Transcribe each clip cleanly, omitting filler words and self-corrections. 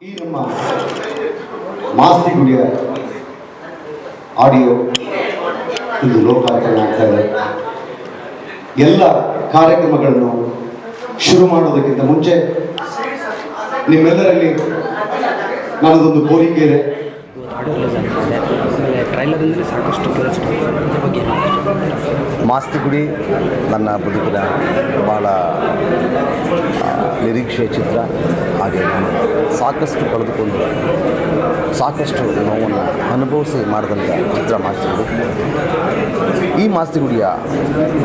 ಈ ನಮ್ಮ ಮಾಸ್ತಿ ಗುಡಿಯ ಆಡಿಯೋ ಇದು ಲೋಕಾರ್ಪಣೆ ಆಗ್ತಾ ಇದೆ. ಎಲ್ಲ ಕಾರ್ಯಕ್ರಮಗಳನ್ನು ಶುರು ಮಾಡೋದಕ್ಕಿಂತ ಮುಂಚೆ ನಿಮ್ಮೆಲ್ಲರಲ್ಲಿ ನನ್ನದೊಂದು ಕೋರಿಕೆ ಇದೆ. ಮಾಸ್ತಿ ಗುಡಿ ನನ್ನ ಬದುಕಿನ ಭಾಳ ನಿರೀಕ್ಷೆಯ ಚಿತ್ರ. ಹಾಗೆ ನಾನು ಸಾಕಷ್ಟು ಕಳೆದುಕೊಂಡು ಸಾಕಷ್ಟು ನೋವನ್ನು ಅನುಭವಿಸಿ ಮಾಡಿದಂಥ ಚಿತ್ರ ಮಾಸ್ತಿ ಗುಡಿ. ಈ ಮಾಸ್ತಿ ಗುಡಿಯ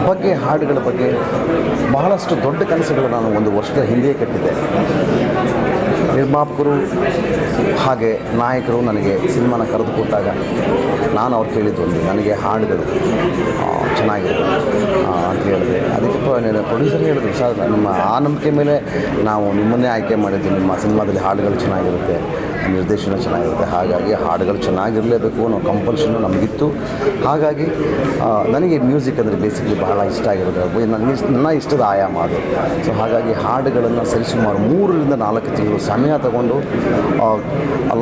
ಬಗ್ಗೆ, ಹಾಡುಗಳ ಬಗ್ಗೆ ಬಹಳಷ್ಟು ದೊಡ್ಡ ಕನಸುಗಳು ನಾನು ಒಂದು ವರ್ಷದ ಹಿಂದೆ ಕಟ್ಟಿದ್ದೆ. ನಿರ್ಮಾಪಕರು ಹಾಗೆ ನಾಯಕರು ನನಗೆ ಸಿನಿಮಾನ ಕರೆದುಕೊಟ್ಟಾಗ ನಾನು ಅವ್ರು ಕೇಳಿದ್ದು ಒಂದು, ನನಗೆ ಹಾಡುಗಳು ಚೆನ್ನಾಗಿದೆ ಅಂತ ಹೇಳಿದೆ. ಅದಕ್ಕೆ ಪ್ರೊಡ್ಯೂಸರ್ ಹೇಳಿದ್ರು, ಸರ್ ನಿಮ್ಮ ಆ ನಂಬಿಕೆ ಮೇಲೆ ನಾವು ನಿಮ್ಮನ್ನೇ ಆಯ್ಕೆ ಮಾಡಿದ್ವಿ, ನಿಮ್ಮ ಸಿನಿಮಾದಲ್ಲಿ ಹಾಡುಗಳು ಚೆನ್ನಾಗಿರುತ್ತೆ, ನಿರ್ದೇಶನ ಚೆನ್ನಾಗಿರುತ್ತೆ, ಹಾಗಾಗಿ ಹಾಡುಗಳು ಚೆನ್ನಾಗಿರಲೇಬೇಕು ಅನ್ನೋ ಕಂಪಲ್ಷನ್ನು ನಮಗಿತ್ತು. ಹಾಗಾಗಿ ನನಗೆ ಮ್ಯೂಸಿಕ್ ಅಂದರೆ ಬೇಸಿಕಲಿ ಬಹಳ ಇಷ್ಟ ಆಗಿರೋದು, ನನ್ನ ಇಷ್ಟದ ಆಯಾಮ ಅದು. ಸೊ ಹಾಗಾಗಿ ಹಾಡುಗಳನ್ನು ಸರಿಸುಮಾರು 3 ರಿಂದ 4 ತಿಂಗಳು ಸಮಯ ತಗೊಂಡು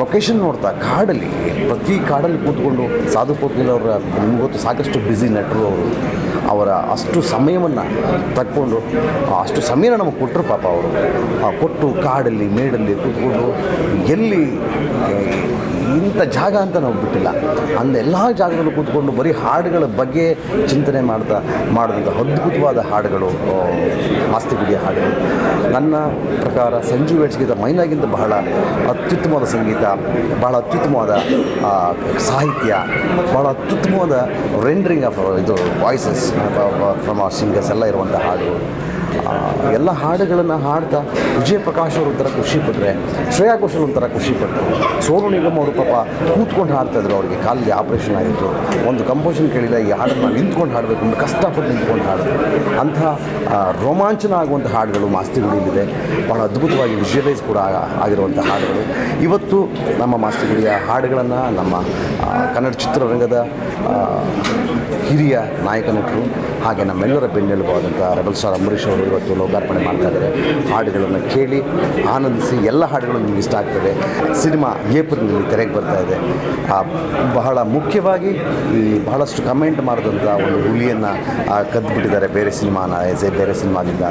ಲೊಕೇಶನ್ ನೋಡ್ತಾ ಕಾಡಲ್ಲಿ, ಪ್ರತಿ ಕಾಡಲ್ಲಿ ಕೂತ್ಕೊಂಡು, ಸಾಧು ಕೋಕಿಲ್ ಅವರ ನಿಮಗೊತ್ತು ಸಾಕಷ್ಟು ಬ್ಯುಸಿ ನಟರು ಅವರು, ಅವರ ಅಷ್ಟು ಸಮಯವನ್ನು ತಕ್ಕೊಂಡು ಅಷ್ಟು ಸಮಯನ ನಮಗೆ ಕೊಟ್ಟರು ಪಾಪ ಅವರು. ಕೊಟ್ಟು ಕಾಡಲ್ಲಿ ಮೇಡಲ್ಲಿ ಕೂತ್ಕೊಂಡು ಎಲ್ಲಿ ಇಂಥ ಜಾಗ ಅಂತ ನಾವು ಬಿಟ್ಟಿಲ್ಲ, ಅಂದೆಲ್ಲ ಜಾಗದಲ್ಲೂ ಕೂತ್ಕೊಂಡು ಬರೀ ಹಾಡುಗಳ ಬಗ್ಗೆ ಚಿಂತನೆ ಮಾಡಿದಂಥ ಅದ್ಭುತವಾದ ಹಾಡುಗಳು ಮಾಸ್ತಿ ಗುಡಿಯ ಹಾಡುಗಳು. ನನ್ನ ಪ್ರಕಾರ ಸಂಜು ವೆಟ್ಸ್ಗಿಂತ ಮೈನಾಗಿಂತ ಬಹಳ ಅತ್ಯುತ್ತಮವಾದ ಸಂಗೀತ, ಬಹಳ ಅತ್ಯುತ್ತಮವಾದ ಸಾಹಿತ್ಯ, ಬಹಳ ಅತ್ಯುತ್ತಮವಾದ ರೆಂಡರಿಂಗ್ ಆಫ್ ಇದು ವಾಯ್ಸಸ್ ಫ್ರಮ್ ಆ ಸಿಂಗರ್ಸ್ ಎಲ್ಲ ಇರುವಂಥ ಹಾಡುಗಳು. ಎಲ್ಲ ಹಾಡುಗಳನ್ನು ಹಾಡ್ತಾ ವಿಜಯ್ ಪ್ರಕಾಶ್ ಅವರು ಒಂಥರ ಖುಷಿಪಟ್ಟರೆ, ಶ್ರೇಯಾ ಘೋಷಾಲ್ ಒಂಥರ ಖುಷಿಪಟ್ಟರು, ಸೋನು ನಿಗಮ್ ಅವರು ಪಾಪ ಕೂತ್ಕೊಂಡು ಹಾಡ್ತಾಯಿದ್ರು, ಅವರಿಗೆ ಕಾಲಿಗೆ ಆಪ್ರೇಷನ್ ಆಗಿತ್ತು, ಒಂದು ಕಂಪೋಸಿಷನ್ ಕೇಳಿದ ಈ ಹಾಡನ್ನು ನಿಂತ್ಕೊಂಡು ಹಾಡಬೇಕು ಅಂತ ಕಷ್ಟಪಟ್ಟು ನಿಂತ್ಕೊಂಡು ಹಾಡಿದ್ರು. ಅಂಥ ರೋಮಾಂಚನ ಆಗುವಂಥ ಹಾಡುಗಳು ಮಾಸ್ತಿ ಗುಡಿಯಲ್ಲಿದೆ. ಭಾಳ ಅದ್ಭುತವಾಗಿ ವಿಜುವಲೈಸ್ ಕೂಡ ಆಗಿರುವಂಥ ಹಾಡುಗಳು. ಇವತ್ತು ನಮ್ಮ ಮಾಸ್ತಿ ಗುಡಿಯ ಹಾಡುಗಳನ್ನು ನಮ್ಮ ಕನ್ನಡ ಚಿತ್ರರಂಗದ ಹಿರಿಯ ನಾಯಕ ನಟರು ಹಾಗೆ ನಮ್ಮೆಲ್ಲರ ಬೆನ್ನೆಲುಬಾದಂಥ ರೆಬಲ್ ಸ್ಟಾರ್ ಅಂಬರೀಷ್ ಅವರು ಇವತ್ತು ಲೋಕಾರ್ಪಣೆ ಮಾಡ್ತಾಯಿದ್ದಾರೆ. ಹಾಡುಗಳನ್ನು ಕೇಳಿ ಆನಂದಿಸಿ, ಎಲ್ಲ ಹಾಡುಗಳು ನಿಮ್ಗೆ ಇಷ್ಟ ಆಗ್ತದೆ. ಸಿನಿಮಾ ಏಪ್ರಿಲ್ನಲ್ಲಿ ತೆರೆಗೆ ಬರ್ತಾಯಿದೆ. ಬಹಳ ಮುಖ್ಯವಾಗಿ ಈ ಬಹಳಷ್ಟು ಕಮೆಂಟ್ ಮಾಡಿದಂಥ ಒಂದು ಹುಲಿಯನ್ನು ಕದ್ದುಬಿಟ್ಟಿದ್ದಾರೆ ಬೇರೆ ಸಿನಿಮಾನ, ಬೇರೆ ಸಿನಿಮಾದಿಂದ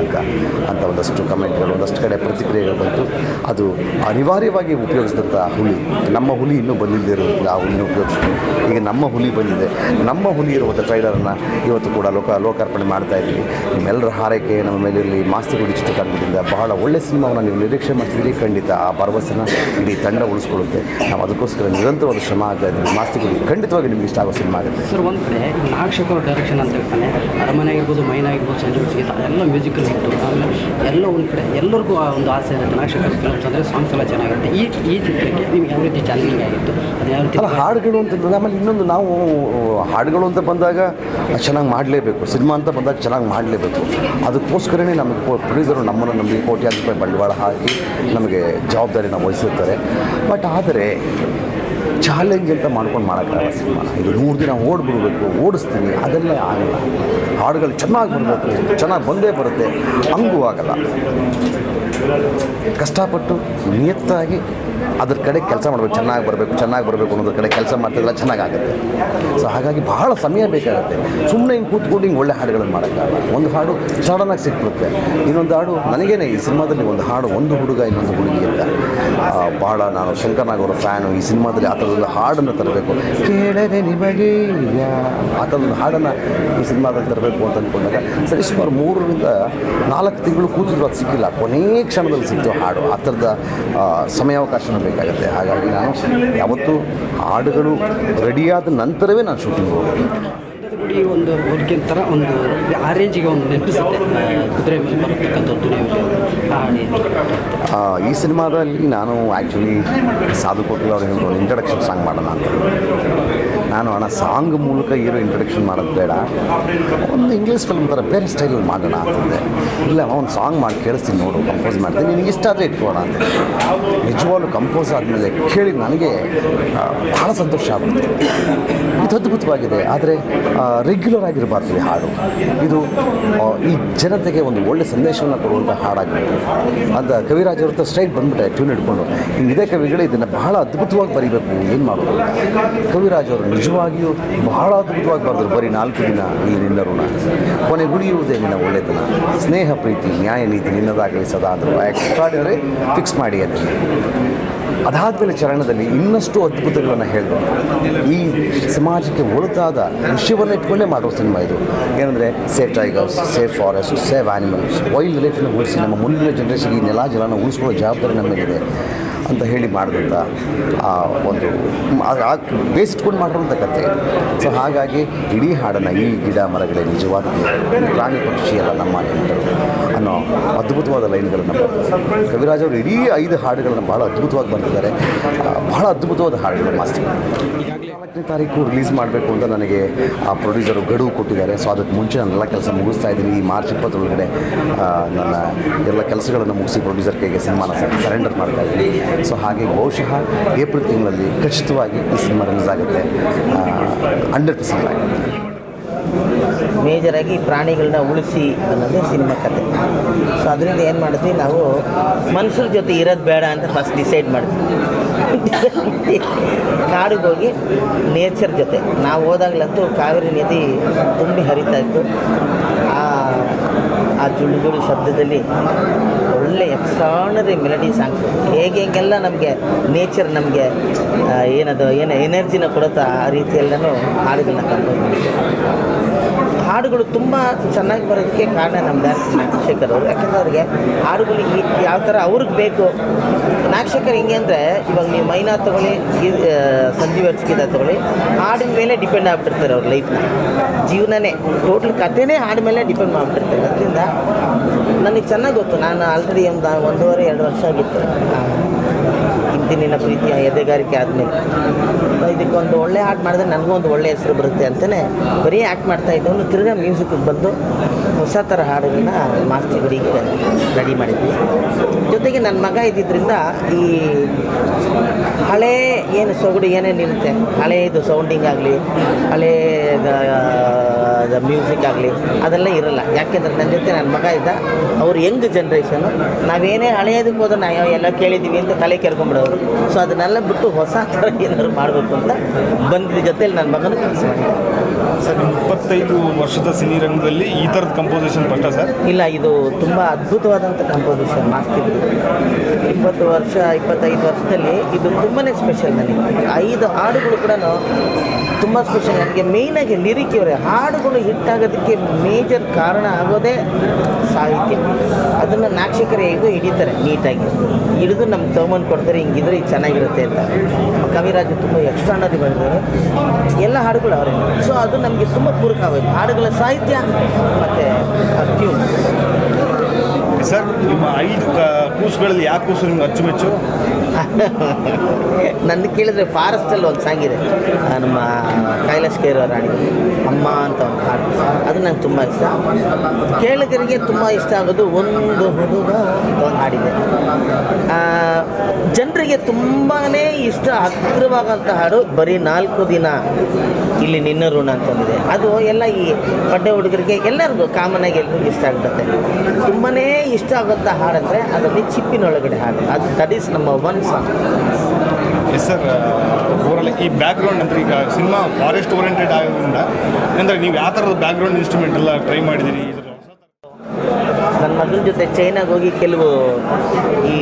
ಅಂತ ಒಂದಷ್ಟು ಕಮೆಂಟ್ಗಳು, ಒಂದಷ್ಟು ಕಡೆ ಪ್ರತಿಕ್ರಿಯೆಗಳು ಬಂತು. ಅದು ಅನಿವಾರ್ಯವಾಗಿ ಉಪಯೋಗಿಸಿದಂಥ ಹುಲಿ, ನಮ್ಮ ಹುಲಿ ಇನ್ನೂ ಬಂದಿಲ್ಲದಿರೋದಿಲ್ಲ, ಆ ಹುಲಿನ ಉಪಯೋಗಿಸ್ಕೊಂಡು ಈಗ ನಮ್ಮ ಹುಲಿ ಬಂದಿದೆ. ನಮ್ಮ ಹುಲಿ ಇರುವಂಥ ಟ್ರೈಲರನ್ನು ಇವತ್ತು ಕೂಡ ಲೋಕಾರ್ಪಣೆ ಮಾಡ್ತಾಯಿದ್ದೀವಿ. ನಿಮ್ಮೆಲ್ಲರ ಹಾರೈಕೆ ನಮ್ಮ ಮೇಲೆ ಇರಲಿ. ಮಾಸ್ತಿ ಗುಡಿ ಚಿತ್ರತಂಡದಿಂದ ಬಹಳ ಒಳ್ಳೆಯ ಸಿನಿಮಾವನ್ನು ನೀವು ನಿರೀಕ್ಷೆ ಮಾಡ್ತಿದ್ದೀರಿ. ಖಂಡಿತ ಆ ಭರವಸೆನ ಇಡೀ ತಂಡ ಉಳಿಸ್ಕೊಳ್ಳುತ್ತೆ. ನಾವು ಅದಕ್ಕೋಸ್ಕರ ನಿರಂತರವಾದ ಶ್ರಮ ಆಗ್ತಾ ಇದ್ದೀವಿ. ಮಾಸ್ತಿ ಗುಡಿ ಖಂಡಿತವಾಗಿ ನಿಮ್ಗೆ ಇಷ್ಟ ಆಗೋ ಸಿನಿಮಾ ಆಗುತ್ತೆ. ಸರ್, ಒಂದು ಕಡೆ ನಾಗಶೇಖರ್ ಅವ್ರ ಡೈರೆಕ್ಷನ್ ಅಂತ ಹೇಳ್ತಾನೆ, ಅರಮನೆ ಆಗಿರ್ಬೋದು, ಮೈನ್ ಆಗಿರ್ಬೋದು, ಸಂಜೆ ಗೀತ ಎಲ್ಲ ಮ್ಯೂಸಿಕಲ್ ಹಿಟ್ಟು. ಆಮೇಲೆ ಎಲ್ಲ ಒಂದು ಕಡೆ ಎಲ್ಲರಿಗೂ ಒಂದು ಆಸೆ ಇರುತ್ತೆ ನಾಗಶೇಖರ್ ಫಿಲ್ಮ್ಸ್ ಅಂದರೆ ಸಾಂಗ್ಸ್ ಎಲ್ಲ ಚೆನ್ನಾಗಿರುತ್ತೆ. ಈ ಚಿತ್ರಕ್ಕೆ ನಿಮ್ಗೆ ಯಾವ ರೀತಿ ಚಾಲೆಂಜಿಂಗ್ ಆಗಿತ್ತು? ಅದು ಯಾವ ರೀತಿ ಹಾಡುಗಳು ಅಂತಂದ್ರೆ, ಆಮೇಲೆ ಇನ್ನೊಂದು, ನಾವು ಹಾಡುಗಳು ಅಂತ ಬಂದಾಗ ಚೆನ್ನಾಗಿ ಮಾಡಲೇಬೇಕು, ಸಿನಿಮಾ ಅಂತ ಬಂದಾಗ ಚೆನ್ನಾಗಿ ಮಾಡಲೇಬೇಕು. ಅದಕ್ಕೋಸ್ಕರನೇ ನಮಗೆ ಪ್ರೊಡ್ಯೂಸರು ನಮ್ಮನ್ನು ನಮಗೆ ಕೋಟ್ಯಾಂತರ ರೂಪಾಯಿ ಬಂಡವಾಳ ಹಾಕಿ ನಮಗೆ ಜವಾಬ್ದಾರಿನ ವಹಿಸಿರ್ತಾರೆ. ಬಟ್ ಆದರೆ ಚಾಲೆಂಜ್ ಅಂತ ಮಾಡ್ಕೊಂಡು ಮಾಡೋಕ್ಕಾಗಲ್ಲ ಸಿನಿಮಾನ. ಇದು 100 ದಿನ ಓಡಿಸ್ತೀನಿ, ಅದೆಲ್ಲ ಆಗಲ್ಲ. ಹಾಡುಗಳು ಚೆನ್ನಾಗಿ ಬರಬೇಕು, ಚೆನ್ನಾಗಿ ಬಂದೇ ಬರುತ್ತೆ, ಹಂಗೂ ಆಗಲ್ಲ. ಕಷ್ಟಪಟ್ಟು ನಿಯತ್ತಾಗಿ ಅದ್ರ ಕಡೆ ಕೆಲಸ ಮಾಡಬೇಕು, ಚೆನ್ನಾಗಿ ಬರಬೇಕು ಅನ್ನೋದ್ರ ಕಡೆ ಕೆಲಸ ಮಾಡ್ತಿದ್ರೆ ಚೆನ್ನಾಗಾಗುತ್ತೆ. ಸೊ ಹಾಗಾಗಿ ಬಹಳ ಸಮಯ ಬೇಕಾಗುತ್ತೆ. ಸುಮ್ಮನೆ ಹಿಂಗೆ ಕೂತ್ಕೊಂಡು ಹಿಂಗೆ ಒಳ್ಳೆ ಹಾಡುಗಳನ್ನು ಮಾಡೋಕ್ಕಾಗಲ್ಲ. ಒಂದು ಹಾಡು ಸಡನ್ನಾಗಿ ಸಿಕ್ಬಿಡುತ್ತೆ. ಇನ್ನೊಂದು ಹಾಡು ನನಗೇನೆ ಈ ಸಿನಿಮಾದಲ್ಲಿ ಒಂದು ಹಾಡು, ಒಂದು ಹುಡುಗ ಇನ್ನೊಂದು ಹುಡುಗಿ ಅಂತ, ಭಾಳ ನಾನು ಶಂಕರ್ನಾಗ್ ಅವರ ಫ್ಯಾನು. ಈ ಸಿನಿಮಾದಲ್ಲಿ ಆ ಥರದೊಂದು ಹಾಡನ್ನು ತರಬೇಕು, ಕೇಳದೆ ನಿಮಗೆ ಆ ಥರದೊಂದು ಹಾಡನ್ನು ಈ ಸಿನಿಮಾದಲ್ಲಿ ತರಬೇಕು ಅಂತ ಅಂದ್ಕೊಂಡಾಗ ಸರಿ ಸುಮಾರು 3 ರಿಂದ 4 ತಿಂಗಳು ಕೂತಿದ್ರು, ಅದು ಸಿಕ್ಕಿಲ್ಲ. ಕೊನೆಯ ಕ್ಷಣದಲ್ಲಿ ಸಿಕ್ತು ಹಾಡು. ಆ ಥರದ ಸಮಯಾವಕಾಶನೂ ಬೇಕಾಗುತ್ತೆ. ಹಾಗಾಗಿ ನಾನು ಯಾವತ್ತೂ ಹಾಡುಗಳು ರೆಡಿಯಾದ ನಂತರವೇ ನಾನು ಶೂಟಿಂಗ್ ಹೋಗೋದು. ಗುಡಿ ಒಂದು ಹುಡುಗಿನ ಥರ ಒಂದು ಆ ರೇಂಜಿಗೆ ಒಂದು ನೆನಪಿಸುತ್ತೆ, ಕುದುರೆ ಮೇಲೆ ಬರತಕ್ಕಂಥದ್ದು. ಈ ಸಿನಿಮಾದಲ್ಲಿ ನಾನು ಆ್ಯಕ್ಚುಲಿ ಸಾಧು ಕೋಕಿಲ್ ಅವ್ರಿಗೆ ಒಂದು ಇಂಟ್ರಡಕ್ಷನ್ ಸಾಂಗ್ ಮಾಡೋಣ ಅಂತ. ನಾನು ಅಣ್ಣ ಸಾಂಗ್ ಮೂಲಕ ಹೀರೋ ಇಂಟ್ರೊಡಕ್ಷನ್ ಮಾಡೋದು ಬೇಡ, ಒಂದು ಇಂಗ್ಲೀಷ್ ಫಿಲ್ಮ್ ಥರ ಬೇರೆ ಸ್ಟೈಲಲ್ಲಿ ಮಾಡೋಣ ಅಂತಂದೆ. ಇಲ್ಲ ಒಂದು ಸಾಂಗ್ ಮಾಡಿ ಕೇಳಿಸ್ತೀನಿ ನೋಡು, ಕಂಪೋಸ್ ಮಾಡ್ತೀನಿ, ನಿನಗೆ ಇಷ್ಟ ಆದರೆ ಇಟ್ಕೋಣ ಅಂತ. ನಿಜವಾಗ್ಲೂ ಕಂಪೋಸ್ ಆದಮೇಲೆ ಕೇಳಿ ನನಗೆ ಭಾಳ ಸಂತೋಷ ಆಗುತ್ತೆ. ಇದು ಅದ್ಭುತವಾಗಿದೆ, ಆದರೆ ರೆಗ್ಯುಲರ್ ಆಗಿರಬಾರ್ದು ಈ ಹಾಡು. ಇದು ಈ ಜನತೆಗೆ ಒಂದು ಒಳ್ಳೆ ಸಂದೇಶವನ್ನು ಕೊಡುವಂಥ ಹಾಡಾಗಬೇಕು ಅಂತ ಕವಿರಾಜ್ ಅವ್ರ ಹತ್ರ ಸ್ಟ್ರೈಟ್ ಬಂದುಬಿಟ್ಟೆ ಟ್ಯೂನ್ ಇಟ್ಕೊಂಡು. ಇದೇ ಕವಿಗಳು ಇದನ್ನು ಬಹಳ ಅದ್ಭುತವಾಗಿ ಬರೀಬೇಕು, ಏನು ಮಾಡೋದು. ಕವಿರಾಜ್ ಅವರು ನಿಜವಾಗಿಯೂ ಬಹಳ ಅದ್ಭುತವಾಗಿ ಬರೆದ್ರು. ಬರೀ 4 ದಿನ ಈ ನಿನ್ನ ಋಣ, ಕೊನೆಗುಳಿಯುವುದೇ ನಿನ್ನ ಒಳ್ಳೆತನ, ಸ್ನೇಹ ಪ್ರೀತಿ ನ್ಯಾಯ ನೀತಿ ನಿನ್ನದಾಗಲಿ ಸದಾ ಅಂದರು. ಎಕ್ಸ್ಟ್ರಾಡಿನರಿ ಫಿಕ್ಸ್ ಮಾಡಿ ಅಂತ. ಅದಾದಮೇಲೆ ಚರಣದಲ್ಲಿ ಇನ್ನಷ್ಟು ಅದ್ಭುತಗಳನ್ನು ಹೇಳಿದ್ರು. ಈ ಸಮಾಜಕ್ಕೆ ಒಳಿತಾದ ವಿಷಯವನ್ನು ಇಟ್ಕೊಂಡೇ ಮಾಡೋ ಸಿನಿಮಾ ಇದು. ಏನಂದರೆ safe tigers, safe forest, safe animals, wild ಲೈಫ್ನ ಉಳಿಸಿ ನಮ್ಮ ಮುಂದಿನ ಜನ್ರೇಷನ್ಗೆ ಈ ನೆಲ ಜಲನ ಉಳಿಸ್ಕೊಳ್ಳೋ ಜವಾಬ್ದಾರಿ ನಮ್ಮ ಮೇಲಿದೆ ಅಂತ ಹೇಳಿ ಮಾಡಿದಂಥ ಒಂದು ಬೇಸಿಟ್ಕೊಂಡು ಮಾಡಿರೋಂಥ ಕಥೆ. ಸೊ ಹಾಗಾಗಿ ಇಡೀ ಹಾಡನ್ನು ಈ ಗಿಡ ಮರಗಳೇ ನಿಜವಾದ ಪ್ರಾಣಿ ಪಕ್ಷಿ ಎಲ್ಲ ನಮ್ಮ ನೆಂಟರು ಅನ್ನೋ ಅದ್ಭುತವಾದ ಲೈನ್ಗಳನ್ನು ಬರ್ತಾರೆ ಕವಿರಾಜ್ ಅವರು. ಇಡೀ 5 ಹಾಡುಗಳನ್ನು ಭಾಳ ಅದ್ಭುತವಾಗಿ ಬರ್ತಿದ್ದಾರೆ. ಬಹಳ ಅದ್ಭುತವಾದ ಹಾಡುಗಳು ಮಾಸ್ತಿ. 4ನೇ ತಾರೀಕು ರಿಲೀಸ್ ಮಾಡಬೇಕು ಅಂತ ನನಗೆ ಆ ಪ್ರೊಡ್ಯೂಸರು ಗಡುವು ಕೊಟ್ಟಿದ್ದಾರೆ. ಸೊ ಅದಕ್ಕೆ ಮುಂಚೆ ನಾನೆಲ್ಲ ಕೆಲಸ ಮುಗಿಸ್ತಾ ಇದ್ದೀನಿ. ಈ ಮಾರ್ಚ್ 20 ಒಳಗಡೆ ನನ್ನ ಎಲ್ಲ ಕೆಲಸಗಳನ್ನು ಮುಗಿಸಿ ಪ್ರೊಡ್ಯೂಸರ್ ಕೈಗೆ ಸಿನಿಮಾನ ಸರೆಂಡರ್ ಮಾಡ್ತಾ ಇದ್ದೀನಿ. ಸೊ ಹಾಗೆ ಬಹುಶಃ ಏಪ್ರಿಲ್ ತಿಂಗಳಲ್ಲಿ ಖಚಿತವಾಗಿ ಈ ಸಿನಿಮಾ ರಿಲೀಸ್ ಆಗುತ್ತೆ, 100% ಆಗುತ್ತೆ. ಮೇಜರಾಗಿ ಪ್ರಾಣಿಗಳನ್ನ ಉಳಿಸಿ ಅನ್ನೋದು ಸಿನಿಮಾ ಕತೆ. ಸೊ ಅದರಿಂದ ಏನು ಮಾಡಿದ್ವಿ, ನಾವು ಮನುಷ್ಯರ ಜೊತೆ ಇರೋದು ಬೇಡ ಅಂತ ಫಸ್ಟ್ ಡಿಸೈಡ್ ಮಾಡಿದ್ವಿ. ಕಾಡಿಗೆ ಹೋಗಿ ನೇಚರ್ ಜೊತೆ ನಾವು ಹೋದಾಗಲಂತೂ ಕಾವೇರಿ ನದಿ ತುಂಬಿ ಹರಿತಾ ಇತ್ತು. ಆ ಜುಳು ಶಬ್ದದಲ್ಲಿ ಒಳ್ಳೆ ಎಕ್ಸ್ಟ್ರಾನರಿ ಮೆಲಡಿ ಸಾಂಗ್ಸ್, ಹೇಗೆಲ್ಲ ನಮಗೆ ನೇಚರ್ ನಮಗೆ ಏನು ಎನರ್ಜಿನ ಕೊಡುತ್ತೋ ಆ ರೀತಿಯೆಲ್ಲನೂ ಹಾಡುಗಳನ್ನ ಕಂಪೋಸ್ ಮಾಡಿದ್ವಿ. ಹಾಡುಗಳು ತುಂಬ ಚೆನ್ನಾಗಿ ಬರೋದಕ್ಕೆ ಕಾರಣ ನಮ್ಮ ಡೈರೆಕ್ಟರ್ ನಾಗಶೇಖರ್ ಅವರು. ಯಾಕೆಂದರೆ ಅವ್ರಿಗೆ ಹಾಡುಗಳು ಯಾವ ಥರ ಅವ್ರಿಗೆ ಬೇಕು. ನಾಗಶೇಖರ್ ಹಿಂಗೆ ಅಂದರೆ, ಇವಾಗ ನೀವು ಮೈನಾ ತೊಗೊಳ್ಳಿ, ಸಂಜೀವ್ ಅರ್ಚ್ಕಿದ ತೊಗೊಳ್ಳಿ, ಹಾಡಿನ ಮೇಲೆ ಡಿಪೆಂಡ್ ಆಗಿಬಿಟ್ಟಿರ್ತಾರೆ ಅವ್ರ ಲೈಫ್ನ. ಜೀವನನೇ ಟೋಟಲ್ ಕಥೆನೇ ಹಾಡಿನ ಮೇಲೆ ಡಿಪೆಂಡ್ ಮಾಡಿಬಿಟ್ಟಿರ್ತಾರೆ. ಅದರಿಂದ ನನಗೆ ಚೆನ್ನಾಗಿ ಗೊತ್ತು. ನಾನು ಆಲ್ರೆಡಿ ಒಂದು 1.5-2 ವರ್ಷ ಆಗಿತ್ತು ಇಂದಿನ ಪ್ರೀತಿಯ ಎದೆಗಾರಿಕೆ ಆದಮೇಲೆ. ಇದಕ್ಕೊಂದು ಒಳ್ಳೆ ಹಾಡು ಮಾಡಿದ್ರೆ ನನಗೂ ಒಂದು ಒಳ್ಳೆ ಹೆಸರು ಬರುತ್ತೆ ಅಂತಲೇ ಬರೀ ಆ್ಯಕ್ಟ್ ಮಾಡ್ತಾಯಿದ್ದವನು ತಿರ್ಗಾ ಮ್ಯೂಸಿಕ್ಗೆ ಬಂದು ಹೊಸ ಥರ ಹಾಡುಗಳನ್ನ ಮಾಸ್ತಿ ಗುಡಿಗೆ ರೆಡಿ ಮಾಡಿದ್ವಿ. ಜೊತೆಗೆ ನನ್ನ ಮಗ ಇದ್ದಿದ್ದರಿಂದ ಈ ಹಳೇ ಏನು ಸೊಗಡು ಏನೇನಿರುತ್ತೆ, ಹಳೇದು ಸೌಂಡಿಂಗ್ ಆಗಲಿ, ಹಳೇದ ಮ್ಯೂಸಿಕ್ ಆಗಲಿ ಅದೆಲ್ಲ ಇರೋಲ್ಲ. ಯಾಕೆಂದರೆ ನನ್ನ ಜೊತೆ ನನ್ನ ಮಗ ಇದ್ದ. ಅವ್ರು ಯಂಗ್ ಜನ್ರೇಷನು. ನಾವೇನೇ ಹಳೆಯದಕ್ಕೆ ಹೋದ್ರೆ ನಾವು ಎಲ್ಲ ಕೇಳಿದ್ದೀವಿ ಅಂತ ತಲೆ ಕೆರ್ಕೊಂಬಿಡೋರು. ಸೊ ಅದನ್ನೆಲ್ಲ ಬಿಟ್ಟು ಹೊಸ ಥರ ಏನಾದ್ರು ಮಾಡಬೇಕು ಅಂತ ಬಂದಿದ್ದ ಜೊತೆಲಿ ನನ್ನ ಮಗನೂ ಕೆಲಸ ಮಾಡಿದ್ದೆ. ಸರ್, 25 ವರ್ಷದ ಸಿನಿರಂಗದಲ್ಲಿ ಈ ಥರದ ಕಂಪೋಸಿಷನ್ ಫಸ್ಟಾ ಸರ್? ಇಲ್ಲ, ಇದು ತುಂಬ ಅದ್ಭುತವಾದಂಥ ಕಂಪೋಸಿಷನ್ ಮಾಸ್ತಿ. 25 ವರ್ಷದಲ್ಲಿ ಇದು ತುಂಬಾ ಸ್ಪೆಷಲ್ ನನಗೆ. 5 ಹಾಡುಗಳು ಕೂಡ ತುಂಬ ಸ್ಪೆಷಲ್ ನನಗೆ. ಮೇಯ್ನಾಗಿ ಲಿರಿಕ್ ಇವರೇ. ಹಾಡುಗಳು ಹಿಟ್ಟಾಗೋದಕ್ಕೆ ಮೇಜರ್ ಕಾರಣ ಆಗೋದೇ ಸಾಹಿತ್ಯ. ಅದನ್ನು ನಾಗಶೇಖರ್ ಹೇಗೋ ಹಿಡಿತಾರೆ ನೀಟಾಗಿ, ಹಿಡಿದು ನಮ್ಗೆ ತೊಗೊಂಬಂದು ಕೊಡ್ತಾರೆ, ಹಿಂಗಿದ್ರೆ ಈಗ ಚೆನ್ನಾಗಿರುತ್ತೆ ಅಂತ. ಕವಿರಾಜ್ ತುಂಬ ಎಕ್ಸ್ಟ್ರಾನರಿ ಮಾಡಿದ್ದಾರೆ. ಎಲ್ಲ ಹಾಡುಗಳು ಅವರೇ. ಸೊ ಅದು ನಮಗೆ ತುಂಬ ಪೂರಕ ಆಗೋದು, ಹಾಡುಗಳ ಸಾಹಿತ್ಯ ಮತ್ತು ಟ್ಯೂನ್. ಸರ್, ನಿಮ್ಮ 5 ಕೂಸುಗಳಲ್ಲಿ ಯಾವ ಕೂಸು ನಿಮ್ಗೆ ಅಚ್ಚುಮೆಚ್ಚು? ನನ್ನ ಕೇಳಿದ್ರೆ ಫಾರೆಸ್ಟಲ್ಲಿ ಒಂದು ಸಾಂಗ್ ಇದೆ, ನಮ್ಮ ಕೈಲಾಶ್ ಕೇರವ್ರು ಹಾಡಿದ್ದು ಅಮ್ಮ ಅಂತ ಒಂದು ಹಾಡು. ಅದು ನಂಗೆ ತುಂಬ ಇಷ್ಟ. ಕೇಳಿಗರಿಗೆ ತುಂಬ ಇಷ್ಟ ಆಗೋದು ಒಂದು ಹುಡುಗ ಅಂತ ಒಂದು ಹಾಡಿದೆ. ಜನರಿಗೆ ತುಂಬಾ ಇಷ್ಟ ಹತ್ತಿರವಾಗಂಥ ಹಾಡು ಬರೀ 4 ದಿನ ಇಲ್ಲಿ ನಿನ್ನ ಋಣ ಅಂತಂದಿದೆ. ಅದು ಎಲ್ಲ ಈ ಬಡ್ಡೆ ಹುಡುಗರಿಗೆ ಎಲ್ಲರಿಗೂ ಕಾಮನಾಗಿ ಎಲ್ರಿಗೂ ಇಷ್ಟ ಆಗುತ್ತೆ. ತುಂಬಾ ಇಷ್ಟ ಆಗುವಂಥ ಹಾಡಂದರೆ ಅದರಲ್ಲಿ ಚಿಪ್ಪಿನೊಳಗಡೆ ಹಾಡು. ಅದು ದಟ್ ಈಸ್ ನಮ್ಮ one song. Yes sir, overall ಈ ಬ್ಯಾಕ್ಗ್ರೌಂಡ್ ಅಂದರೆ ಈಗ ಸಿನಿಮಾ ಫಾರೆಸ್ಟ್ ಓರಿಯೆಂಟೆಡ್ ಆಗೋದ್ರಿಂದ ಅಂದರೆ ನೀವು ಯಾವ ಥರದ ಬ್ಯಾಕ್ಗ್ರೌಂಡ್ ಇನ್ಸ್ಟ್ರೂಮೆಂಟ್ ಎಲ್ಲ ಟ್ರೈ ಮಾಡಿದ್ದೀರಿ? ನನ್ನ ಮಗನ ಜೊತೆ ಚೈನಾಗೆ ಹೋಗಿ ಕೆಲವು ಈ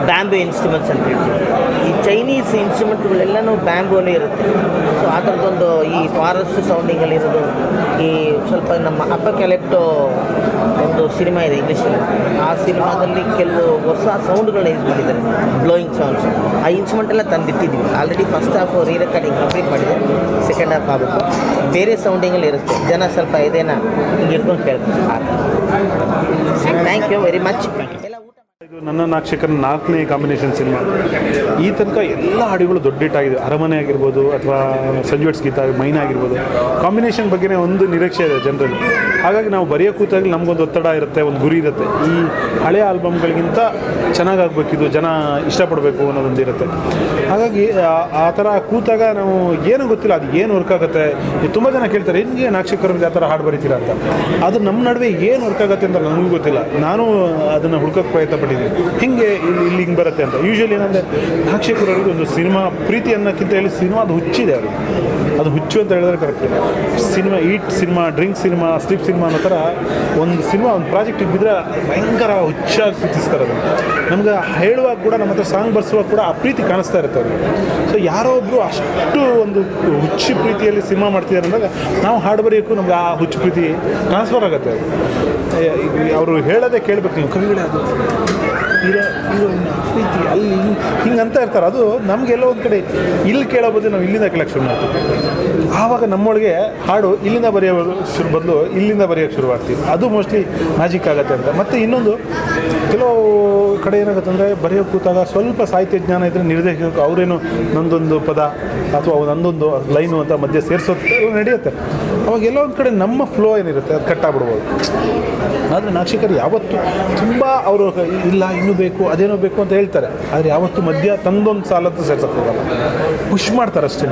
ಬ್ಯಾಂಬೂ ಇನ್ಸ್ಟ್ರೂಮೆಂಟ್ಸ್ ಅಂತ ಹೇಳ್ತೀವಿ. ಈ ಚೈನೀಸ್ ಇನ್ಸ್ಟ್ರೂಮೆಂಟ್ಗಳೆಲ್ಲನೂ ಬ್ಯಾಂಬೂನೇ ಇರುತ್ತೆ. ಸೊ ಆ ಥರದ್ದೊಂದು ಈ ಫಾರೆಸ್ಟ್ ಸೌಂಡಿಂಗಲ್ಲಿರೋದು. ಈ ಸ್ವಲ್ಪ ನಮ್ಮ ಅಪ್ಪ ಕೆಲೆಕ್ಟೋ ಒಂದು ಸಿನಿಮಾ ಇದೆ ಇಂಗ್ಲೀಷಲ್ಲಿ. ಆ ಸಿನಿಮಾದಲ್ಲಿ ಕೆಲವು ಹೊಸ ಸೌಂಡ್ಗಳನ್ನ ಯೂಸ್ ಮಾಡಿದ್ದಾರೆ, ಬ್ಲೋಯಿಂಗ್ ಸೌಂಡ್ಸ್. ಆ ಇನ್ಸ್ಟ್ರೂಮೆಂಟ್ ಎಲ್ಲ ತಂದಿಟ್ಟಿದ್ವಿ. Already first half rerecording complete ಮಾಡಿದೆ, ಸೆಕೆಂಡ್ ಹಾಫ್ ಆಗಬೇಕು. ಬೇರೆ ಸೌಂಡಿಂಗಲ್ಲಿ ಇರುತ್ತೆ. ಜನ ಸ್ವಲ್ಪ ಇದೇನಾ ಹಿಂಗೆ ಇಟ್ಕೊಂಡು ಕೇಳ್ತಾರೆ. Thank you very much. ನನ್ನ ನಾಕ್ಷಕನ 4ನೇ ಕಾಂಬಿನೇಷನ್ ಸಿನಿಮಾ. ಈ ತನಕ ಎಲ್ಲ ಹಾಡುಗಳು ದೊಡ್ಡ ಹಿಟ್ ಆಗಿದೆ. ಅರಮನೆ ಆಗಿರ್ಬೋದು ಅಥವಾ ಸಂಜುವೆಟ್ಸ್ ಗೀತ ಮೈನಾ ಆಗಿರ್ಬೋದು, ಕಾಂಬಿನೇಷನ್ ಬಗ್ಗೆನೇ ಒಂದು ನಿರೀಕ್ಷೆ ಇದೆ ಜನರಲ್ಲಿ. ಹಾಗಾಗಿ ನಾವು ಬರೆಯೋ ಕೂತಾಗ ನಮಗೊಂದು ಒತ್ತಡ ಇರುತ್ತೆ, ಒಂದು ಗುರಿ ಇರುತ್ತೆ. ಈ ಹಳೆಯ ಆಲ್ಬಮ್ಗಳಿಗಿಂತ ಚೆನ್ನಾಗಾಗಬೇಕಿದು, ಜನ ಇಷ್ಟಪಡಬೇಕು ಅನ್ನೋದೊಂದು ಇರುತ್ತೆ. ಹಾಗಾಗಿ ಆ ಥರ ಕೂತಾಗ ನಾವು ಏನೂ ಗೊತ್ತಿಲ್ಲ ಅದು ಏನು ವರ್ಕ್ ಆಗುತ್ತೆ. ತುಂಬ ಜನ ಕೇಳ್ತಾರೆ ಹೆಂಗೆ ನಾಕ್ಷಕರಿಗೆ ಆ ಥರ ಹಾಡು ಬರೀತೀರಾ ಅಂತ. ಅದು ನಮ್ಮ ನಡುವೆ ಏನು ವರ್ಕ್ ಆಗುತ್ತೆ ಅಂತ ನನಗೂ ಗೊತ್ತಿಲ್ಲ. ನಾನು ಅದನ್ನು ಹುಡ್ಕೋಕ್ಕೆ ಪ್ರಯತ್ನ ಪಟ್ಟಿದ್ದೀನಿ, ಹೆಂಗೆ ಇಲ್ಲಿ ಹಿಂಗೆ ಬರುತ್ತೆ ಅಂತ. ಯೂಶ್ವಲಿ ಏನಂದರೆ ನಾಕ್ಷಕರವ್ರಿಗೆ ಒಂದು ಸಿನಿಮಾ ಪ್ರೀತಿ ಅನ್ನೋಕ್ಕಿಂತ ಹೇಳಿ ಸಿನಿಮಾದು ಹುಚ್ಚಿದೆ ಅವರು. ಅದು ಹುಚ್ಚು ಅಂತ ಹೇಳಿದ್ರೆ correct. Cinema eat cinema, drink cinema, sleep cinema ಅನ್ನೋ ಥರ ಒಂದು ಸಿನಿಮಾ, ಒಂದು ಪ್ರಾಜೆಕ್ಟ್ ಇದ್ದಿದ್ರೆ ಭಯಂಕರ ಹುಚ್ಚಾಗಿ ಪ್ರೀತಿಸ್ತಾರೆ ಅದು. ನಮ್ಗೆ ಹೇಳುವಾಗ ಕೂಡ, ನಮ್ಮ ಹತ್ರ ಸಾಂಗ್ ಬರ್ಸುವಾಗ ಕೂಡ ಆ ಪ್ರೀತಿ ಕಾಣಿಸ್ತಾ ಇರುತ್ತೆ ಅವ್ರಿಗೆ. ಸೊ ಯಾರೋ ಒಬ್ಬರು ಅಷ್ಟು ಒಂದು ಹುಚ್ಚು ಪ್ರೀತಿಯಲ್ಲಿ ಸಿನಿಮಾ ಮಾಡ್ತಿದ್ದಾರೆ ಅಂದಾಗ ನಾವು ಹಾಡು ಬರೆಯೋಕ್ಕೂ ನಮ್ಗೆ ಆ ಹುಚ್ಚು ಪ್ರೀತಿ ಟ್ರಾನ್ಸ್ಫರ್ ಆಗುತ್ತೆ. ಅವರು ಹೇಳೋದೇ ಕೇಳಬೇಕು, ನೀವು ಕವಿಗಳೇ ಅದು ಹೀರೋಯಿನ್ ಪ್ರೀತಿ ಅಲ್ಲಿ ಹಿಂಗೆ ಅಂತ ಇರ್ತಾರೆ. ಅದು ನಮಗೆಲ್ಲೋ ಒಂದು ಕಡೆ ಇಲ್ಲಿ ಕೇಳೋ ಬದಲು ನಾವು ಇಲ್ಲಿಂದ ಕೇಳೋಕ್ಕೆ ಶುರು ಮಾಡ್ತೀವಿ. ಆವಾಗ ನಮ್ಮೊಳಗೆ ಹಾಡು ಇಲ್ಲಿಂದ ಬರೆಯೋ ಬದಲು ಇಲ್ಲಿಂದ ಬರೆಯೋಕ್ಕೆ ಶುರು ಮಾಡ್ತೀವಿ. ಅದು ಮೋಸ್ಟ್ಲಿ ಮ್ಯಾಜಿಕ್ ಆಗುತ್ತೆ ಅಂತ. ಮತ್ತು ಇನ್ನೊಂದು ಕೆಲವು ಕಡೆ ಏನಾಗುತ್ತೆ ಅಂದರೆ ಬರೆಯೋ ಕೂತಾಗ ಸ್ವಲ್ಪ ಸಾಹಿತ್ಯ ಜ್ಞಾನ ಇದ್ದರೆ ನಿರ್ದೇಶಕರು ಅವರೇನು ನಂದೊಂದು ಪದ ಅಥವಾ ನಂದೊಂದು ಲೈನು ಅಂತ ಮಧ್ಯೆ ಸೇರಿಸೋದು ನಡೆಯುತ್ತೆ. ಅವಾಗ ಎಲ್ಲೋ ಒಂದು ಕಡೆ ನಮ್ಮ ಫ್ಲೋ ಏನಿರುತ್ತೆ ಅದು ಕಟ್ಟಾಗ್ಬಿಡ್ಬೋದು. ಆದರೆ ನಾಕ್ಷಕರು ಯಾವತ್ತೂ ತುಂಬ ಅವರು ಇಲ್ಲ ಇನ್ನೂ ಬೇಕು ಅದೇನೋ ಬೇಕು ಅಂತ ಹೇಳ್ತಾರೆ. ಆದರೆ ಯಾವತ್ತೂ ಮಧ್ಯ ತಂದೊಂದು ಸಾಲತ್ತು ಸೇರ್ಸೋಕ್ಕೆ ಹೋಗಲ್ಲ, ಪುಷ್ ಮಾಡ್ತಾರೆ ಅಷ್ಟೇ.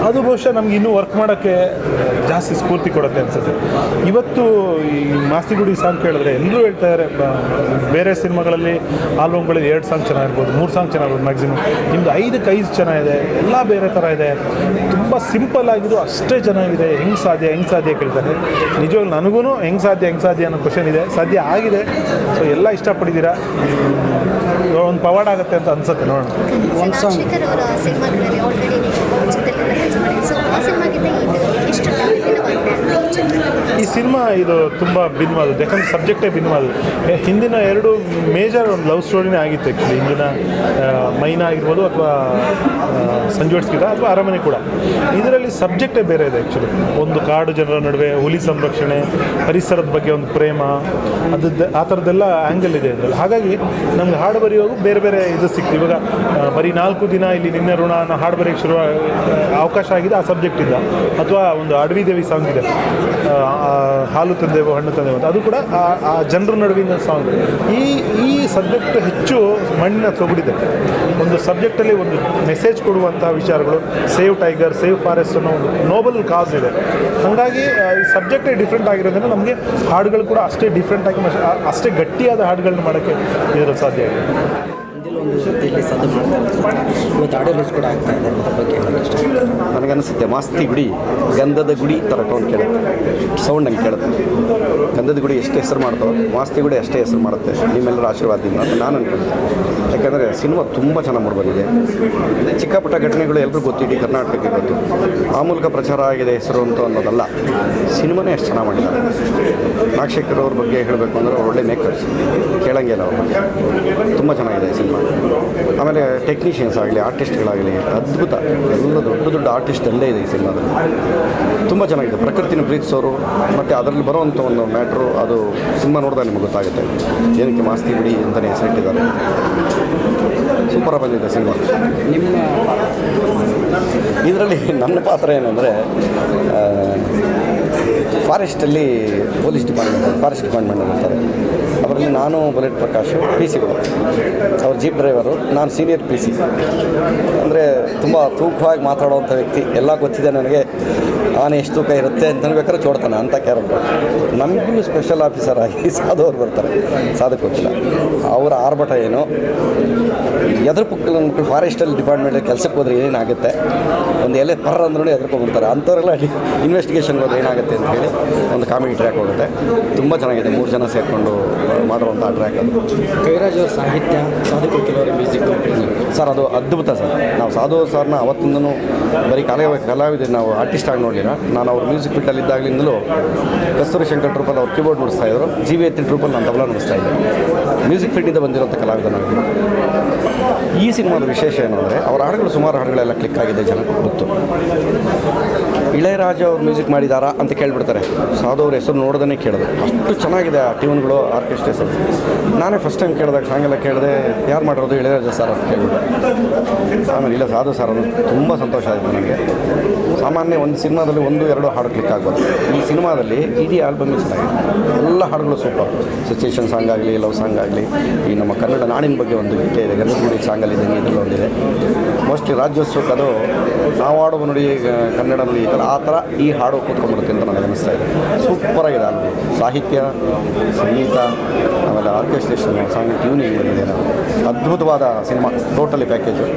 ಅದು ಬಹುಶಃ ನಮ್ಗೆ ಇನ್ನೂ ವರ್ಕ್ ಮಾಡೋಕ್ಕೆ ಜಾಸ್ತಿ ಸ್ಫೂರ್ತಿ ಕೊಡುತ್ತೆ ಅನಿಸುತ್ತೆ. ಇವತ್ತು ಈ ಮಾಸ್ತಿಗುಡಿ ಸಾಂಗ್ ಕೇಳಿದ್ರೆ ಎಲ್ಲರೂ ಹೇಳ್ತಾ ಇದ್ದಾರೆ, ಬೇರೆ ಸಿನಿಮಾಗಳಲ್ಲಿ ಆಲ್ಬಮ್ಗಳಲ್ಲಿ 2 ಸಾಂಗ್ ಚೆನ್ನಾಗಿರ್ಬೋದು, 3 ಸಾಂಗ್ ಚೆನ್ನಾಗಿರ್ಬೋದು ಮ್ಯಾಕ್ಸಿಮಮ್. ನಿಮ್ಮದು 5ಕ್ಕೆ 5 ಚೆನ್ನಾಗಿದೆ, ಎಲ್ಲ ಬೇರೆ ಥರ ಇದೆ, ತುಂಬ ಸಿಂಪಲ್ ಆಗಿದ್ದು ಅಷ್ಟೇ ಚೆನ್ನಾಗಿದೆ, ಹೆಂಗೆ ಸಾಧ್ಯ ಕೇಳ್ತಾರೆ. ನಿಜವಾಗ್ಲೂ ನನಗೂ ಹೆಂಗೆ ಸಾಧ್ಯ ಅನ್ನೋ ಕ್ವಶನ್ ಇದೆ. ಸಾಧ್ಯ ಆಗಿದೆ. ಸೊ ಎಲ್ಲ ಇಷ್ಟಪಟ್ಟಿದ್ದೀರಾ, ಒಂದು ಪವಾಡ ಆಗುತ್ತೆ ಅಂತ ಅನ್ಸುತ್ತೆ. ನೋಡೋಣ. ಒಂದು ಸಾಂಗ್ ಅವರ ಸಿನಿಮಾಗಳಲ್ಲಿ ಆಲ್ರೆಡಿ ಕೆಲಸ ಮಾಡಿ, ಸೊ ಆ ಸಿನಿಮಾಗಿಂತ ಎಷ್ಟು ಈ ಸಿನಿಮಾ ಇದು ತುಂಬ ಭಿನ್ನವಾದದ್ದು. ಯಾಕಂದರೆ ಸಬ್ಜೆಕ್ಟೇ ಭಿನ್ನವಾದದ್ದು. ಹಿಂದಿನ 2 ಮೇಜರ್ ಒಂದು ಲವ್ ಸ್ಟೋರಿನೇ ಆಗಿತ್ತು ಆ್ಯಕ್ಚುಲಿ. ಹಿಂದಿನ ಮೈನಾ ಆಗಿರ್ಬೋದು ಅಥವಾ ಸಂಜುವೆಟ್ಸ್ ಗೀತ ಅಥವಾ ಅರಮನೆ ಕೂಡ. ಇದರಲ್ಲಿ ಸಬ್ಜೆಕ್ಟೇ ಬೇರೆ ಇದೆ ಆ್ಯಕ್ಚುಲಿ. ಒಂದು ಕಾಡು ಜನರ ನಡುವೆ ಹುಲಿ ಸಂರಕ್ಷಣೆ, ಪರಿಸರದ ಬಗ್ಗೆ ಒಂದು ಪ್ರೇಮ, ಆ ಥರದ್ದೆಲ್ಲ ಆ್ಯಂಗಲ್ ಇದೆ ಇದರಲ್ಲಿ. ಹಾಗಾಗಿ ನಮ್ಗೆ ಹಾಡು ಬರೆಯುವಾಗ ಬೇರೆ ಬೇರೆ ಇದು ಸಿಕ್ತು. ಇವಾಗ ಬರೀ 4 ದಿನ ಇಲ್ಲಿ ನಿನ್ನೆ ಋಣ ಅನ್ನೋ ಹಾಡು ಬರೆಯೋಕ್ಕೆ ಶುರು ಅವಕಾಶ ಆಗಿದೆ ಆ ಸಬ್ಜೆಕ್ಟಿಂದ. ಅಥವಾ ಒಂದು ಅಡವಿ ದೇವಿ ಸಾಂಗ್ ಇದೆ, ಹಾಲು ತಂದೆವು ಹಣ್ಣು ತಂದೆವು ಅಂತ, ಅದು ಕೂಡ ಆ ಜನರ ನಡುವಿನ ಸಾಂಗ್. ಈ ಸಬ್ಜೆಕ್ಟ್ ಹೆಚ್ಚು ಮಣ್ಣಿನ ಸೊಗಡಿದೆ. ಒಂದು ಸಬ್ಜೆಕ್ಟಲ್ಲಿ ಒಂದು ಮೆಸೇಜ್ ಕೊಡುವಂಥ ವಿಚಾರಗಳು, ಸೇವ್ ಟೈಗರ್, ಸೇವ್ ಫಾರೆಸ್ಟ್ ಅನ್ನೋ ಒಂದು ನೋಬಲ್ ಕಾಸ್ ಇದೆ. ಹಾಗಾಗಿ ಈ ಸಬ್ಜೆಕ್ಟೇ ಡಿಫ್ರೆಂಟ್ ಆಗಿರೋದ್ರಿಂದ ನಮಗೆ ಹಾಡುಗಳು ಕೂಡ ಅಷ್ಟೇ ಡಿಫ್ರೆಂಟಾಗಿ ಅಷ್ಟೇ ಗಟ್ಟಿಯಾದ ಹಾಡುಗಳನ್ನ ಮಾಡೋಕ್ಕೆ ಇದರಲ್ಲಿ ಸಾಧ್ಯ ಇದೆ. ಒಂದು ರೀತಿಯಲ್ಲಿ ಸದ್ದು ಮಾಡ್ತಾರೆ. ಇವತ್ತು ಆಡಿಯೋ ರಿಲೀಸ್ ಕೂಡ ಆಗ್ತಾ ಇದೆ. ಅದ್ರ ಬಗ್ಗೆ ನನಗನ್ನಿಸುತ್ತೆ ಮಾಸ್ತಿ ಗುಡಿ ಗಂಧದ ಗುಡಿ ಥರ ಟೋನ್ ಕೇಳುತ್ತೆ, ಸೌಂಡ್ ನಂಗೆ ಕೇಳುತ್ತೆ. ಗಂಧದ ಗುಡಿ ಎಷ್ಟು ಹೆಸರು ಮಾಡ್ತೋ ಮಾಸ್ತಿ ಗುಡಿ ಅಷ್ಟೇ ಹೆಸರು ಮಾಡುತ್ತೆ ನಿಮ್ಮೆಲ್ಲರ ಆಶೀರ್ವಾದದಿಂದ ಅಂತ ನಾನು ಅನ್ಕೊಳ್ತೀನಿ. ಯಾಕಂದರೆ ಸಿನಿಮಾ ತುಂಬ ಚೆನ್ನಾಗಿ ಮೂಡಿಬಂದಿದೆ. ಚಿಕ್ಕ ಪುಟ್ಟ ಘಟನೆಗಳು ಎಲ್ಲರೂ ಗೊತ್ತು, ಇಡೀ ಕರ್ನಾಟಕಕ್ಕೆ ಗೊತ್ತು. ಆ ಮೂಲಕ ಪ್ರಚಾರ ಆಗಿದೆ ಹೆಸರು ಅಂತ ಅನ್ನೋದಲ್ಲ, ಸಿನಿಮಾನೇ ಅಷ್ಟು ಚೆನ್ನಾಗಿ ಮಾಡಿದ್ದಾರೆ. ನಾಕ್ಷಕರ್ ಅವ್ರ ಬಗ್ಗೆ ಹೇಳಬೇಕು ಅಂದರೆ ಒಳ್ಳೆ ಮೇಕರ್ಸ್, ಕೇಳಂಗಿಲ್ಲ ಅವರು. ತುಂಬ ಚೆನ್ನಾಗಿದೆ ಸಿನಿಮಾ. ಆಮೇಲೆ ಟೆಕ್ನಿಷಿಯನ್ಸ್ ಆಗಲಿ, ಆರ್ಟಿಸ್ಟ್ಗಳಾಗಲಿ ಅದ್ಭುತ. ಎಲ್ಲ ದೊಡ್ಡ ಆರ್ಟಿಸ್ಟ್ ಅಲ್ಲೇ ಇದೆ ಈ ಸಿನಿಮಾದಲ್ಲಿ. ತುಂಬ ಚೆನ್ನಾಗಿದೆ. ಪ್ರಕೃತಿನ ಪ್ರೀತಿಸೋರು ಮತ್ತು ಅದರಲ್ಲಿ ಬರುವಂಥ ಒಂದು ಮ್ಯಾಟ್ರು, ಅದು ಸಿನಿಮಾ ನೋಡಿದಾಗ ನಿಮಗೆ ಗೊತ್ತಾಗುತ್ತೆ ಏನಕ್ಕೆ ಮಾಸ್ತಿ ಗುಡಿ ಅಂತಲೇ ಹೆಸರಿಟ್ಟಿದ್ದಾರೆ. ಸೂಪರಾಗಿ ಬಂದಿದೆ ಸಿನಿಮಾ. ಇದರಲ್ಲಿ ನನ್ನ ಪಾತ್ರ ಏನಂದರೆ, ಫಾರೆಸ್ಟಲ್ಲಿ ಫಾರೆಸ್ಟ್ ಡಿಪಾರ್ಟ್ಮೆಂಟ್ ಅಂತಾರೆ. ಅವರಲ್ಲಿ ನಾನು ಬುಲೆಟ್ ಪ್ರಕಾಶ್ PC-ಗಳು, ಅವ್ರ ಜೀಪ್ ಡ್ರೈವರು, ನಾನು ಸೀನಿಯರ್ PC. ಅಂದರೆ ತುಂಬ ತೂಕವಾಗಿ ಮಾತಾಡೋವಂಥ ವ್ಯಕ್ತಿ. ಎಲ್ಲ ಗೊತ್ತಿದೆ ನನಗೆ, ಆನೆ ಎಷ್ಟು ತೂಕ ಇರುತ್ತೆ ಅಂತ ಬೇಕಾದ್ರೆ ಚೋಡ್ತಾನೆ ಅಂಥ ಕ್ಯಾರೆಕ್ಟರ್. ನಮಗೂ ಸ್ಪೆಷಲ್ ಆಫೀಸರ್ ಆಗಿ ಸಾಧು ಅವ್ರು ಬರ್ತಾರೆ. ಸಾಧಕ್ಕೆ ಗೊತ್ತಿಲ್ಲ ಅವರ ಆರ್ಭಟ ಏನು, ಎದ್ರ ಮಕ್ಕಳು ಫಾರೆಸ್ಟಲ್ಲಿ ಡಿಪಾರ್ಟ್ಮೆಂಟಲ್ಲಿ ಕೆಲಸಕ್ಕೆ ಹೋದ್ರೆ ಏನಾಗುತ್ತೆ, ಒಂದು ಎಲೆ ಪರ್ರ ಅಂದ್ರೂ ಎದ್ರಕೊಂಡ್ಬಿಡ್ತಾರೆ. ಅಂಥವರೆಲ್ಲ ಇನ್ವೆಸ್ಟಿಗೇಷನ್ಗೆ ಹೋದ್ರೆ ಏನಾಗುತ್ತೆ ಅಂತ ಹೇಳಿ ಒಂದು ಕಾಮಿಡಿ ಟ್ರ್ಯಾಕ್ ಹೋಗುತ್ತೆ. ತುಂಬ ಚೆನ್ನಾಗಿದೆ. 3 ಜನ ಸೇರಿಕೊಂಡು ಮಾಡುವಂಥ ಟ್ರ್ಯಾಕ್ ಅದು. ಕವಿರಾಜ್ ಅವ್ರ ಸಾಹಿತ್ಯ, ಸಾಧು ಕೋಕಿಲ್ ಅವರ ಮ್ಯೂಸಿಕ್ ಸರ್ ಅದು ಅದ್ಭುತ ಸರ್. ನಾವು ಸಾಧು ಸರ್ನ ಅವತ್ತಿಂದನೂ ಬರೀ ಕಲಾವಿದ ನಾವು ಆರ್ಟಿಸ್ಟ್ ಆಗಿ ನೋಡಲಿಲ್ಲ. ನಾನು ಅವ್ರ ಮ್ಯೂಸಿಕ್ ಫೀಲ್ಡಲ್ಲಿದ್ದಾಗಲಿಂದಲೂ ಕಸ್ತೂರಿ ಶಂಕರ್ ಟ್ರೂಪಲ್ಲಿ ಅವ್ರು ಕೀಬೋರ್ಡ್ ನುಡಿಸ್ತಾಯಿದ್ರು, GV3 ಟ್ರೂಪಲ್ಲಿ ನಾನು ತಬಲಾ ನುಡಿಸ್ತಾಯಿದ್ದೆ. ಮ್ಯೂಸಿಕ್ ಫೀಲ್ಡಿಂದ ಬಂದಿರೋಂಥ ಕಲಾವಿದ ನನಗೆ. ಈ ಸಿನಿಮಾದ ವಿಶೇಷ ಏನು ಅಂದರೆ, ಅವರ ಹಾಡುಗಳು ಸುಮಾರು ಹಾಡುಗಳೆಲ್ಲ ಕ್ಲಿಕ್ ಆಗಿದೆ, ಜನಕ್ಕೆ ಗೊತ್ತು. ಇಳೆಯರಾಜ ಅವ್ರು ಮ್ಯೂಸಿಕ್ ಮಾಡಿದಾರಾ ಅಂತ ಕೇಳಿಬಿಡ್ತಾರೆ. ಸಾಧು ಅವ್ರ ಹೆಸರು ನೋಡ್ದೇ ಕೇಳೋದು, ಅಷ್ಟು ಚೆನ್ನಾಗಿದೆ ಆ ಟ್ಯೂನ್ಗಳು, ಆರ್ಕೆಸ್ಟ್ರೇಷನ್. ನಾನೇ ಫಸ್ಟ್ ಟೈಮ್ ಕೇಳಿದಾಗ ಸಾಂಗೆಲ್ಲ ಕೇಳಿದೆ, ಯಾರು ಮಾಡಿರೋದು ಇಳೆಯರಾಜ ಸರ್ ಅಂತ ಕೇಳಿಬಿಟ್ಟೆ. ಆಮೇಲೆ ಇಲ್ಲ ಸಾಧು ಸರ್ ಅನ್ನೋದು ತುಂಬ ಸಂತೋಷ ಆಯಿತು ನನಗೆ. ಸಾಮಾನ್ಯ ಒಂದು ಸಿನಿಮಾದಲ್ಲಿ 1-2 ಹಾಡು ಕ್ಲಿಕ್ ಆಗ್ಬೋದು, ಈ ಸಿನಿಮಾದಲ್ಲಿ ಇಡೀ ಆಲ್ಬಮ್ಮೇ ಚೆನ್ನಾಗಿದೆ. ಎಲ್ಲ ಹಾಡುಗಳು ಸೂಪರ್. ಸಿಚುಯೇಷನ್ ಸಾಂಗ್ ಆಗಲಿ, ಲವ್ ಸಾಂಗ್ ಆಗಲಿ, ಈ ನಮ್ಮ ಕನ್ನಡ ನಾಡಿನ ಬಗ್ಗೆ ಒಂದು ಗೀತೆ ಇದೆ, ಗಂಧಗುಡಿ ಸಾಂಗಲ್ಲಿ ಇದೆಲ್ಲ ಒಂದಿದೆ. ಮೋಸ್ಟ್ಲಿ ರಾಜ್ಯೋತ್ಸವಕ್ಕೆ ಅದು ನಾವು ಆಡುವ ನುಡಿ ಕನ್ನಡ ನುಡಿ ಈ ಥರ ಆ ಥರ ಈ ಹಾಡು ಕೂತ್ಕೊಂಡ್ಬಿಡುತ್ತೆ ಅಂತ ನನಗೆ ಅನ್ನಿಸ್ತಾ ಇದೆ. ಸೂಪರಾಗಿದೆ ಆಲ್ಬಮ್. ಸಾಹಿತ್ಯ, ಸಂಗೀತ, ಆಮೇಲೆ ಆರ್ಕೆಸ್ಟ್ರೇಷನ್, ಸಾಂಗ್ ಟ್ಯೂನಿಂಗ್ ಏನಿದೆ, ಅದ್ಭುತವಾದ ಸಿನಿಮಾ, ಟೋಟಲಿ ಪ್ಯಾಕೇಜು.